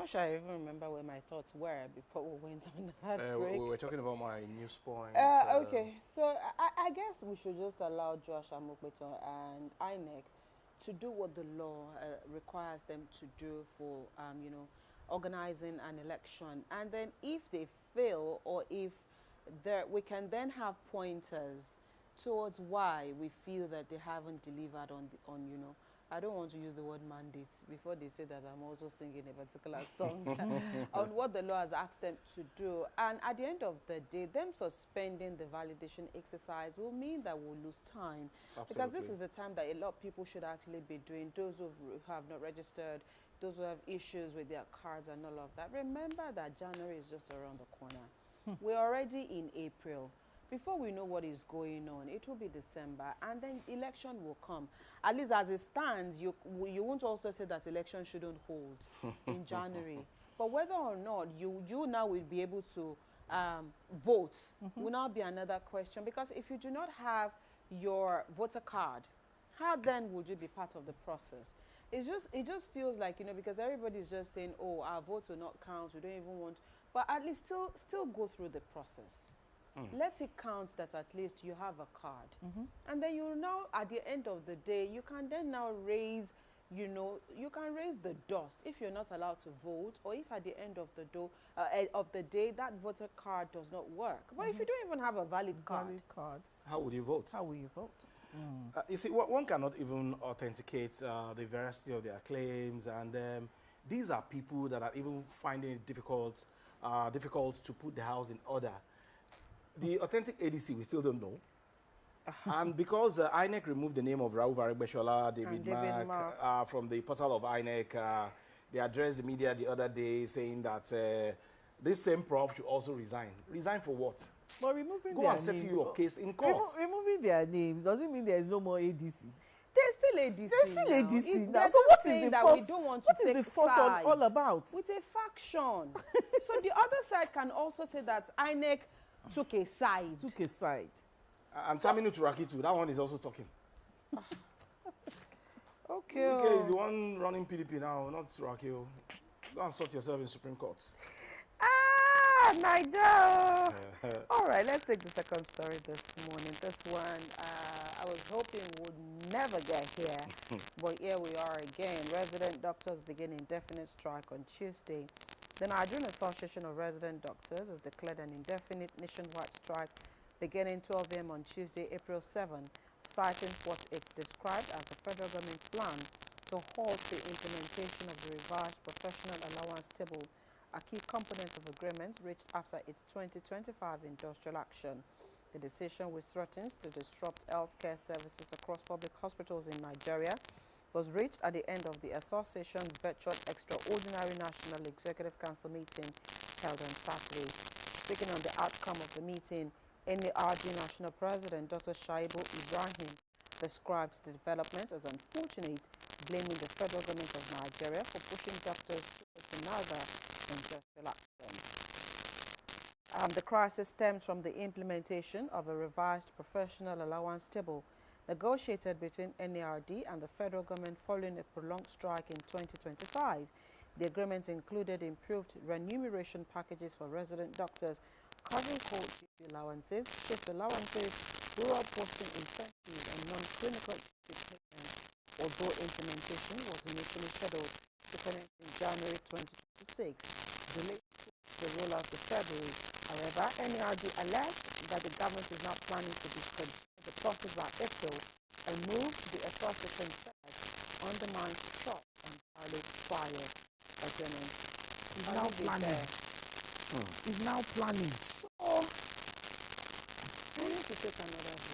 not sure I even remember where my thoughts were before we went on that break. We were talking about my news point. Okay, so I guess we should just allow Josh Amokbeto and INEC to do what the law requires them to do for, organizing an election. And then if they fail or if we can then have pointers towards why we feel that they haven't delivered on I don't want to use the word mandate before they say that I'm also singing a particular song on what the law has asked them to do. And at the end of the day, them suspending the validation exercise will mean that we'll lose time. Absolutely. Because this is the time that a lot of people should actually be doing, those who have not registered, those who have issues with their cards and all of that. Remember that January is just around the corner. We're already in April. Before we know what is going on, it will be December, and then election will come. At least as it stands, you won't also say that election shouldn't hold in January. But whether or not you now will be able to vote will now be another question. Because if you do not have your voter card, how then would you be part of the process? It just feels like, because everybody's just saying, oh, our votes will not count, we don't even want, but at least still go through the process. Let it count that at least you have a card. And then you now, at the end of the day, you can then now raise, you can raise the dust if you're not allowed to vote, or if at the end of the day that voter card does not work. But if you don't even have a valid card, how would you vote? How will you vote? You see, one cannot even authenticate the veracity of their claims, and these are people that are even finding it difficult to put the house in order. The authentic ADC, we still don't know. And because INEC removed the name of Raouf Aregbesola, David Mark from the portal of INEC, they addressed the media the other day saying that this same prof should also resign. Resign for what? But removing Go and settle your case in court. Removing their names doesn't mean there is no more ADC. There's still ADC. There's still now. ADC now. So what is the fuss? What is the fuss all about? With a faction. So the other side can also say that INEC took a side. And Taminu Turaki too. That one is also talking. Okay. Okay, he's the one running PDP now, not Turaki. Go and sort yourself in Supreme Court. Niger. All right, let's take the second story this morning. This one, I was hoping would never get here, but here we are again. Resident doctors begin indefinite strike on Tuesday. The Nigerian Association of Resident Doctors has declared an indefinite nationwide strike beginning 12 a.m. on Tuesday, April 7, citing what it's described as the federal government's plan to halt the implementation of the revised professional allowance table, a key component of agreements reached after its 2025 industrial action. The decision, which threatens to disrupt healthcare services across public hospitals in Nigeria, was reached at the end of the association's virtual extraordinary National Executive Council meeting held on Saturday. Speaking on the outcome of the meeting, NARD National President Dr. Shaibu Ibrahim described the development as unfortunate, blaming the federal government of Nigeria for pushing doctors towards another industrial action. The crisis stems from the implementation of a revised professional allowance table negotiated between NARD and the federal government following a prolonged strike in 2025. The agreement included improved remuneration packages for resident doctors, covering cold duty allowances, shift allowances, rural posting incentives, and non-clinical payments, although implementation was initially scheduled to commence in January 2026. Delayed the rollout to February. However, NARD alleged that the government is now planning to discontinue the process by April and move to the association said undermines trust and violates trial agreement. He's now planning. He's now planning. So, we need to take another